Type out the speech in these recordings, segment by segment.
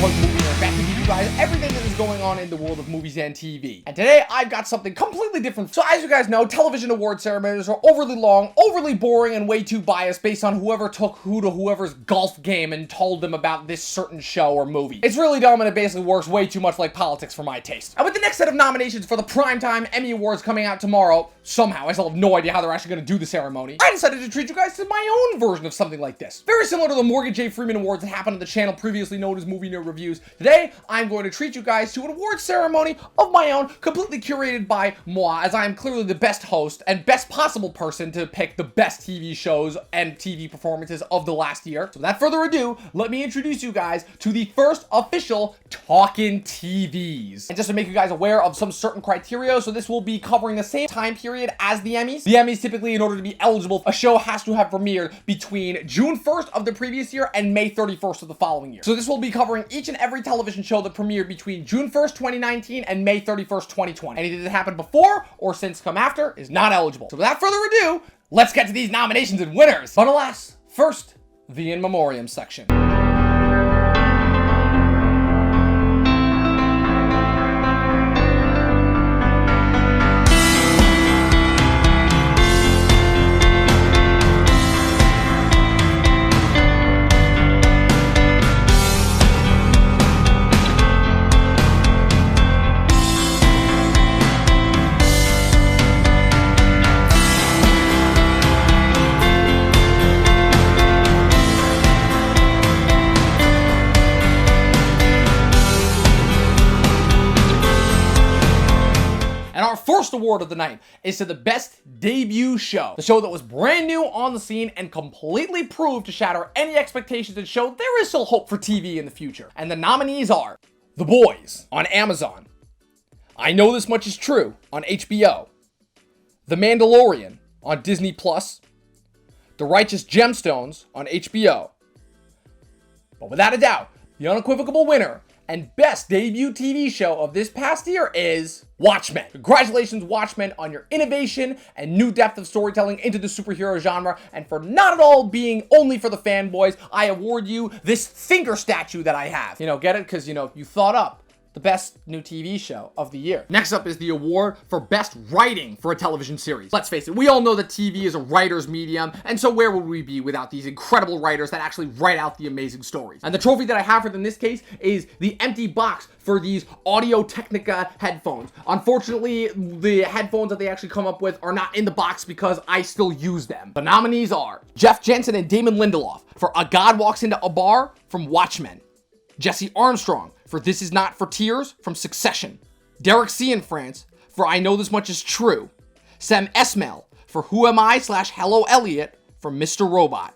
Talkin Movie and back to give you guys everything that is going on in the world of movies and TV. And today I've got something completely different. So as you guys know, television award ceremonies are overly long, overly boring, and way too biased based on whoever took who to whoever's golf game and told them about this certain show or movie. It's really dumb and it basically works way too much like politics for my taste. And with the next set of nominations for the Primetime Emmy Awards coming out tomorrow, somehow, I still have no idea how they're actually going to do the ceremony, I decided to treat you guys to my own version of something like this. Very similar to the Morgan J. Freeman Awards that happened on the channel previously known as Movie Nerd Reviews. Today, I'm going to treat you guys to an award ceremony of my own, completely curated by moi, as I am clearly the best host and best possible person to pick the best TV shows and TV performances of the last year. So without further ado, let me introduce you guys to the first official Talkin TVs. And just to make you guys aware of some certain criteria, so this will be covering the same time period as the Emmys. The Emmys typically, in order to be eligible, a show has to have premiered between June 1st of the previous year and May 31st of the following year. So this will be covering each and every television show that premiered between June 1st, 2019 and May 31st, 2020. Anything that happened before or since come after is not eligible. So without further ado, let's get to these nominations and winners. But alas, first, the in memoriam section. First award of the night is to the best debut show. The show that was brand new on the scene and completely proved to shatter any expectations and show there is still hope for TV in the future. And the nominees are The Boys on Amazon, I Know This Much Is True on HBO, The Mandalorian on Disney Plus, The Righteous Gemstones on HBO. But without a doubt, the unequivocal winner and best debut TV show of this past year is Watchmen. Congratulations, Watchmen, on your innovation and new depth of storytelling into the superhero genre, and for not at all being only for the fanboys, I award you this finger statue that I have. You know, get it? Because, you know, you thought up the best new TV show of the year. Next up is the award for best writing for a television series. Let's face it, we all know that TV is a writer's medium, and so where would we be without these incredible writers that actually write out the amazing stories? And the trophy that I have for them in this case is the empty box for these Audio-Technica headphones. Unfortunately, the headphones that they actually come up with are not in the box because I still use them. The nominees are Jeff Jensen and Damon Lindelof for A God Walks Into a Bar from Watchmen, Jesse Armstrong for This Is Not for Tears from Succession, Derek Cianfrance for I Know This Much Is True, Sam Esmail for Who Am I / Hello Elliot from Mr. Robot.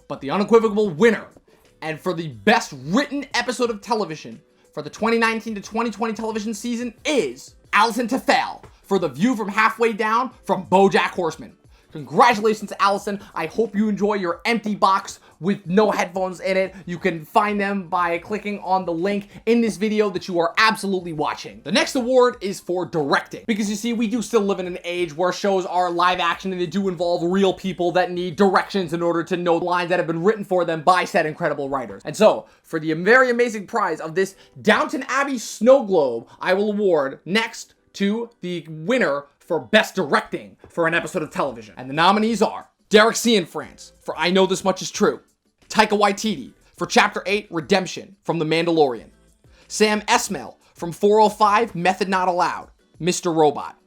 But the unequivocal winner, and for the best written episode of television for the 2019 to 2020 television season, is Alison Tefel for The View from Halfway Down from BoJack Horseman. Congratulations, Allison. I hope you enjoy your empty box with no headphones in it. You can find them by clicking on the link in this video that you are absolutely watching. The next award is for directing, because you see, we do still live in an age where shows are live action and they do involve real people that need directions in order to know lines that have been written for them by said incredible writers. And so, for the very amazing prize of this Downton Abbey snow globe, I will award next to the winner for best directing for an episode of television. And the nominees are Derek Cianfrance for I Know This Much Is True, Taika Waititi for Chapter 8 Redemption from The Mandalorian, Sam Esmail from 405 Method Not Allowed, Mr. Robot,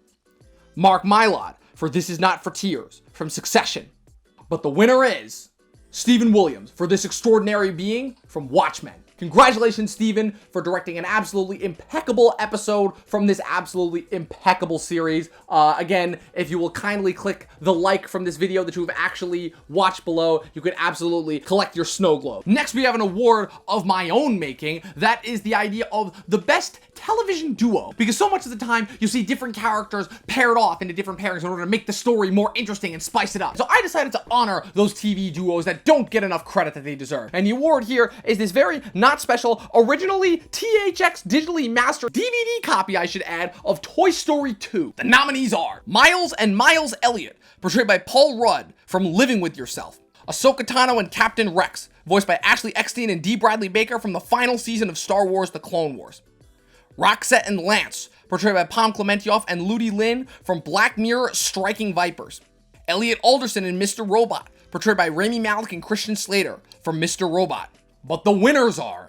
Mark Mylod for This Is Not for Tears from Succession. But the winner is Stephen Williams for This Extraordinary Being from Watchmen. Congratulations, Steven, for directing an absolutely impeccable episode from this absolutely impeccable series. Again, if you will kindly click the like from this video that you have actually watched below, you can absolutely collect your snow globe. Next, we have an award of my own making. That is the idea of the best television duo. Because so much of the time, you see different characters paired off into different pairings in order to make the story more interesting and spice it up. So I decided to honor those TV duos that don't get enough credit that they deserve. And the award here is this very not special, originally THX digitally mastered DVD copy, I should add, of Toy Story 2. The nominees are Miles and Miles Elliott, portrayed by Paul Rudd from Living With Yourself, Ahsoka Tano and Captain Rex, voiced by Ashley Eckstein and D. Bradley Baker from the final season of Star Wars The Clone Wars. Roxette and Lance, portrayed by Pom Klementieff and Ludi Lin from Black Mirror Striking Vipers. Elliot Alderson and Mr. Robot, portrayed by Rami Malek and Christian Slater from Mr. Robot. But the winners are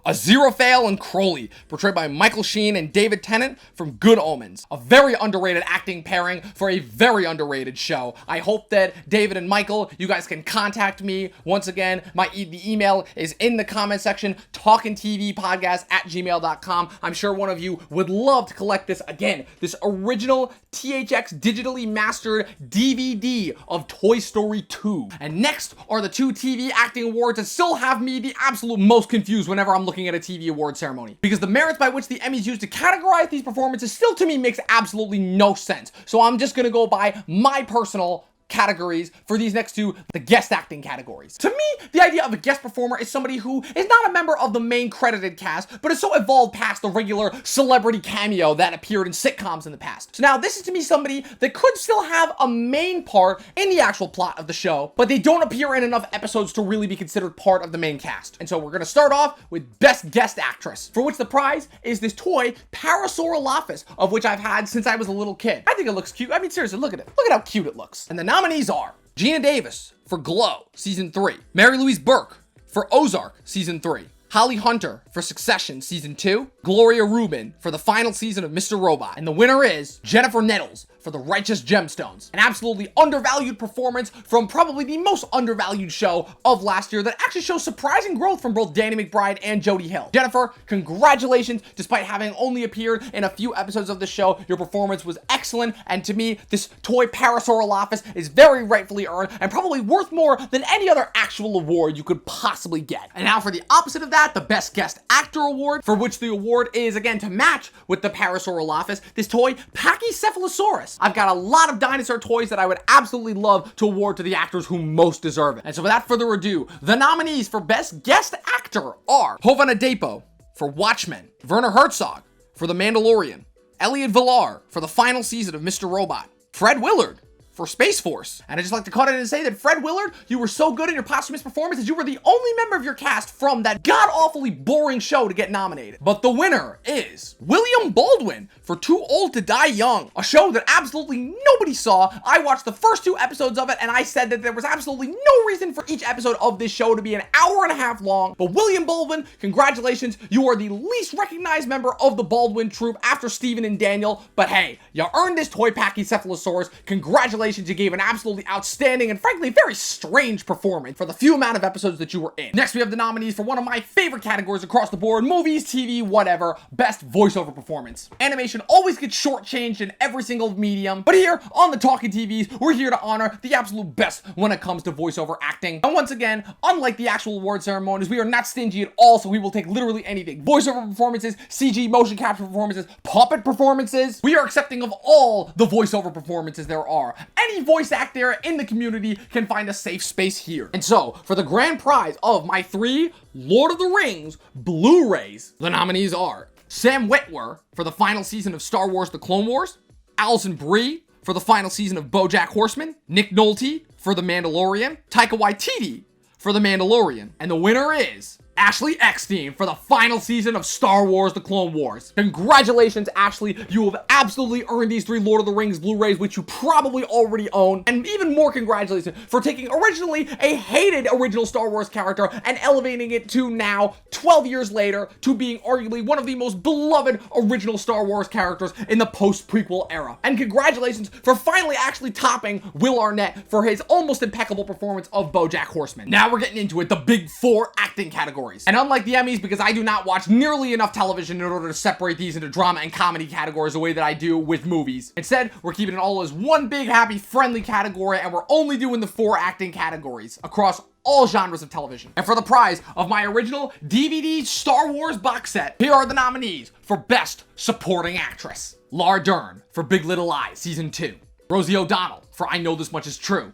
Aziraphale and Crowley, portrayed by Michael Sheen and David Tennant from Good Omens. A very underrated acting pairing for a very underrated show. I hope that David and Michael, you guys can contact me. Once again, the email is in the comment section, talkintvpodcast@gmail.com. I'm sure one of you would love to collect this. Again, this original THX digitally mastered DVD of Toy Story 2. And next are the 2 TV acting awards that still have me the absolute most confused whenever I'm looking at a TV award ceremony. Because the merits by which the Emmys use to categorize these performances still to me makes absolutely no sense. So I'm just gonna go by my personal categories for these next 2, the guest acting categories. To me, the idea of a guest performer is somebody who is not a member of the main credited cast, but is so evolved past the regular celebrity cameo that appeared in sitcoms in the past. So now this is to me somebody that could still have a main part in the actual plot of the show, but they don't appear in enough episodes to really be considered part of the main cast. And so we're gonna start off with Best Guest Actress, for which the prize is this toy Parasaurolophus, of which I've had since I was a little kid. I think it looks cute. I mean, seriously, look at it. Look at how cute it looks. And the nominees are Gina Davis for Glow, Season 3. Mary Louise Burke for Ozark, Season 3. Holly Hunter for Succession, Season 2. Gloria Rubin for the final season of Mr. Robot. And the winner is Jennifer Nettles for The Righteous Gemstones. An absolutely undervalued performance from probably the most undervalued show of last year that actually shows surprising growth from both Danny McBride and Jodie Hill. Jennifer, congratulations. Despite having only appeared in a few episodes of the show, your performance was excellent, and to me, this toy Parasaurolophus is very rightfully earned and probably worth more than any other actual award you could possibly get. And now for the opposite of that, the Best Guest Actor Award, for which the award is, again, to match with the Parasaurolophus, this toy Pachycephalosaurus. I've got a lot of dinosaur toys that I would absolutely love to award to the actors who most deserve it. And so without further ado, the nominees for Best Guest Actor are Hovana Depo for Watchmen, Werner Herzog for The Mandalorian, Elliot Villar for the final season of Mr. Robot, Fred Willard for Space Force. And I'd just like to cut in and say that Fred Willard, you were so good in your posthumous performance that you were the only member of your cast from that god-awfully boring show to get nominated. But the winner is William Baldwin for Too Old to Die Young, a show that absolutely nobody saw. I watched the first 2 episodes of it, and I said that there was absolutely no reason for each episode of this show to be an hour and a half long. But William Baldwin, congratulations. You are the least recognized member of the Baldwin troupe after Steven and Daniel. But hey, you earned this toy Pachycephalosaurus. Congratulations. You gave an absolutely outstanding and frankly very strange performance for the few amount of episodes that you were in. Next, we have the nominees for one of my favorite categories across the board: movies, TV, whatever. Best voiceover performance. Animation always gets shortchanged in every single medium, but here on the Talkin TVs, we're here to honor the absolute best when it comes to voiceover acting. And once again, unlike the actual award ceremonies, we are not stingy at all, so we will take literally anything. Voiceover performances, CG motion capture performances, puppet performances. We are accepting of all the voiceover performances there are. Any voice actor in the community can find a safe space here. And so, for the grand prize of my 3 Lord of the Rings Blu-rays, the nominees are Sam Witwer for the final season of Star Wars The Clone Wars, Alison Brie for the final season of BoJack Horseman, Nick Nolte for The Mandalorian, Taika Waititi for The Mandalorian, and the winner is Ashley Eckstein for the final season of Star Wars The Clone Wars. Congratulations, Ashley. You have absolutely earned these 3 Lord of the Rings Blu-rays, which you probably already own. And even more congratulations for taking originally a hated original Star Wars character and elevating it to now, 12 years later, to being arguably one of the most beloved original Star Wars characters in the post-prequel era. And congratulations for finally actually topping Will Arnett for his almost impeccable performance of BoJack Horseman. Now we're getting into it, the big 4 acting categories. And unlike the Emmys, because I do not watch nearly enough television in order to separate these into drama and comedy categories the way that I do with movies. Instead, we're keeping it all as one big, happy, friendly category, and we're only doing the 4 acting categories across all genres of television. And for the prize of my original DVD Star Wars box set, here are the nominees for Best Supporting Actress. Laura Dern for Big Little Lies Season 2. Rosie O'Donnell for I Know This Much Is True.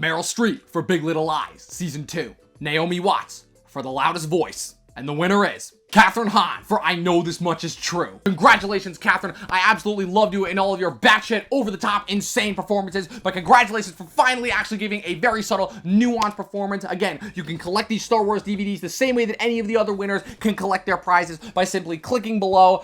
Meryl Streep for Big Little Lies Season 2. Naomi Watts for The Loudest Voice. And the winner is Catherine Hahn for I Know This Much Is True. Congratulations, Catherine. I absolutely loved you in all of your batshit, over-the-top, insane performances, but congratulations for finally actually giving a very subtle, nuanced performance. Again, you can collect these Star Wars DVDs the same way that any of the other winners can collect their prizes by simply clicking below,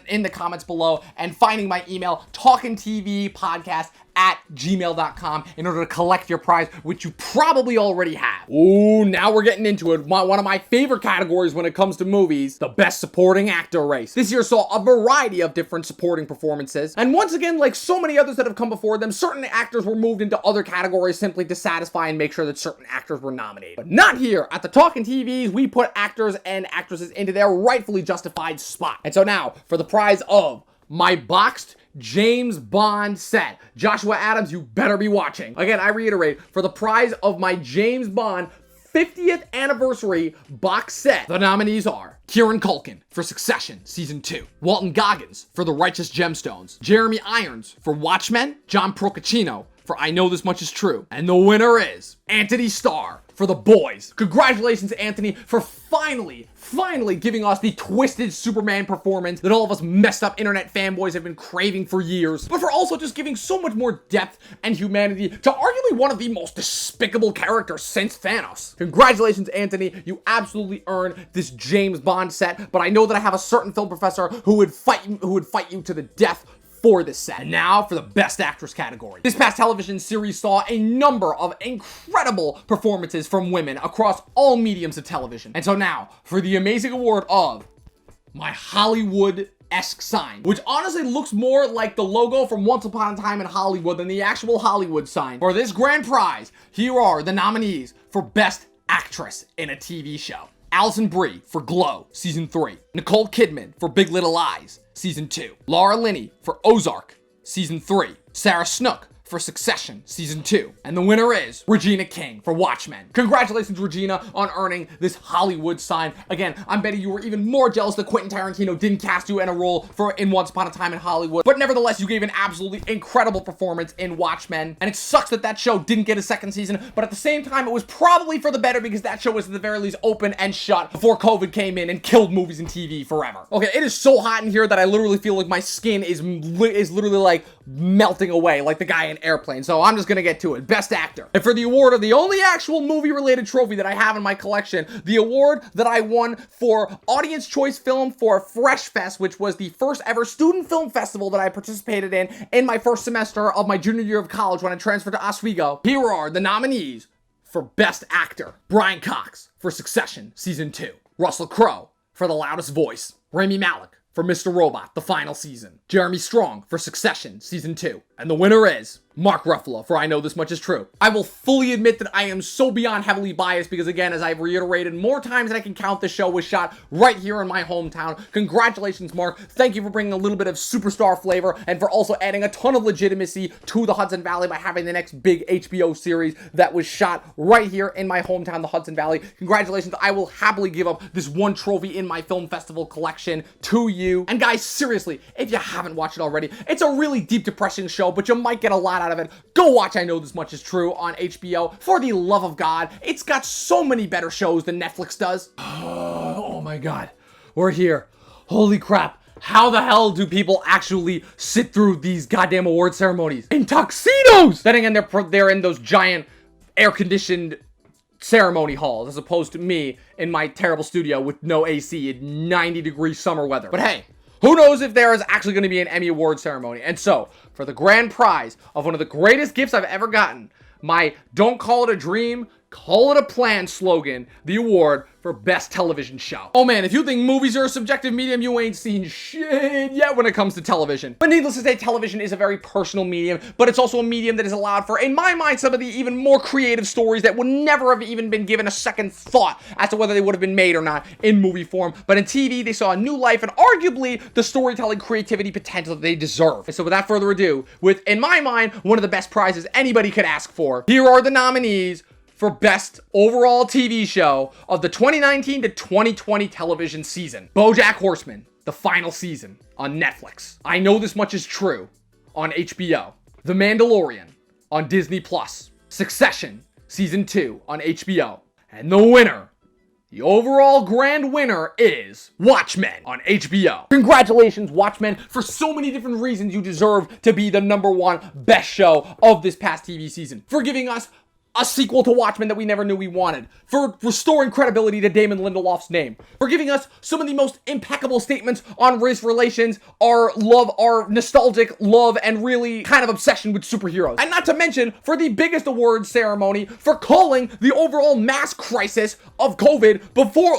in the comments below, and finding my email, talkintvpodcast@gmail.com, in order to collect your prize, which you probably already have. Ooh, now we're getting into it. One of my favorite categories when it comes to movies, the Best Supporting Actor race. This year saw a variety of different supporting performances, and once again, like so many others that have come before them, certain actors were moved into other categories simply to satisfy and make sure that certain actors were nominated. But not here. At the Talkin TVs, we put actors and actresses into their rightfully justified spot. And so now, for the prize of my boxed James Bond set. Joshua Adams, you better be watching. Again, I reiterate, for the prize of my James Bond 50th anniversary box set, the nominees are Kieran Culkin for Succession Season 2, Walton Goggins for The Righteous Gemstones, Jeremy Irons for Watchmen, John Procaccino for I Know This Much Is True, and the winner is Anthony Starr for The Boys. Congratulations, Anthony, for finally giving us the twisted Superman performance that all of us messed up internet fanboys have been craving for years, but for also just giving so much more depth and humanity to arguably one of the most despicable characters since Thanos. Congratulations, Anthony. You absolutely earned this James Bond set, but I know that I have a certain film professor who would fight you to the death for this set. And now for the Best Actress category. This past television series saw a number of incredible performances from women across all mediums of television. And so now for the amazing award of my Hollywood-esque sign, which honestly looks more like the logo from Once Upon a Time in Hollywood than the actual Hollywood sign. For this grand prize, here are the nominees for Best Actress in a TV show. Alison Brie for Glow, Season 3. Nicole Kidman for Big Little Lies, Season 2. Laura Linney for Ozark, Season 3. Sarah Snook for Succession Season 2. And the winner is Regina King for Watchmen. Congratulations, Regina, on earning this Hollywood sign. Again, I'm betting you were even more jealous that Quentin Tarantino didn't cast you in a role in Once Upon a Time in Hollywood. But nevertheless, you gave an absolutely incredible performance in Watchmen. And it sucks that that show didn't get a second season, but at the same time, it was probably for the better because that show was at the very least open and shut before COVID came in and killed movies and TV forever. Okay, it is so hot in here that I literally feel like my skin is literally like melting away like the guy in Airplane. So I'm just gonna get to it. Best Actor. And for the award of the only actual movie-related trophy that I have in my collection, the award that I won for Audience Choice Film for Fresh Fest, which was the first ever student film festival that I participated in my first semester of my junior year of college when I transferred to Oswego. Here are the nominees for Best Actor. Brian Cox for Succession Season 2. Russell Crowe for The Loudest Voice. Rami Malek for Mr. Robot, the final season. Jeremy Strong for Succession Season 2. And the winner is Mark Ruffalo for I Know This Much Is True. I will fully admit that I am so beyond heavily biased because, again, as I've reiterated more times than I can count, this show was shot right here in my hometown. Congratulations, Mark. Thank you for bringing a little bit of superstar flavor and for also adding a ton of legitimacy to the Hudson Valley by having the next big HBO series that was shot right here in my hometown, the Hudson Valley. Congratulations. I will happily give up this one trophy in my film festival collection to you. And guys, seriously, if you haven't watched it already, it's a really deep, depressing show, but you might get a lot out of it. Go watch I Know This Much Is True on HBO. For the love of God, it's got so many better shows than Netflix does. Oh my God, we're here. Holy crap. How the hell do people actually sit through these goddamn award ceremonies in tuxedos? Then again, they're in those giant air-conditioned ceremony halls as opposed to me in my terrible studio with no AC in 90-degree summer weather. But hey, who knows if there is actually going to be an Emmy Award ceremony. And so, for the grand prize of one of the greatest gifts I've ever gotten, my Don't Call It a Dream, Call It a Plan slogan, the award for Best Television Show. Oh man, if you think movies are a subjective medium, you ain't seen shit yet when it comes to television. But needless to say, television is a very personal medium, but it's also a medium that is allowed for, in my mind, some of the even more creative stories that would never have even been given a second thought as to whether they would have been made or not in movie form. But in TV, they saw a new life and arguably the storytelling creativity potential that they deserve. And so without further ado, with, in my mind, one of the best prizes anybody could ask for, here are the nominees for Best Overall TV Show of the 2019 to 2020 television season. BoJack Horseman, the final season on Netflix. I Know This Much Is True on HBO. The Mandalorian on Disney+. Succession Season 2 on HBO. And the winner The overall grand winner is Watchmen on HBO. Congratulations, Watchmen. For so many different reasons, you deserve to be the #1 best show of this past TV season. For giving us a sequel to Watchmen that we never knew we wanted. For restoring credibility to Damon Lindelof's name. For giving us some of the most impeccable statements on race relations, our love, our nostalgic love, and really kind of obsession with superheroes. And not to mention, for the biggest awards ceremony, for calling the overall mass crisis of COVID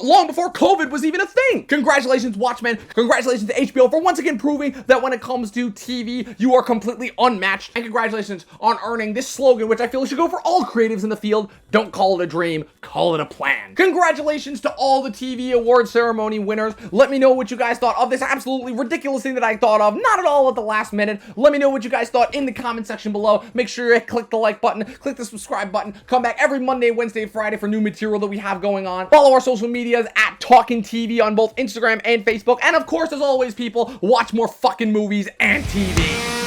long before COVID was even a thing. Congratulations, Watchmen. Congratulations to HBO for once again proving that when it comes to TV, you are completely unmatched. And congratulations on earning this slogan, which I feel should go for all creatives in the field. Don't call it a dream, call it a plan. Congratulations to all the TV award ceremony winners. Let me know what you guys thought of this absolutely ridiculous thing that I thought of, not at all at the last minute. Let me know what you guys thought in the comment section below. Make sure you click the like button, click the subscribe button. Come back every Monday, Wednesday, Friday for new material that we have going on. Follow our social medias at Talkin TV on both Instagram and Facebook. And of course, as always, people, watch more fucking movies and TV.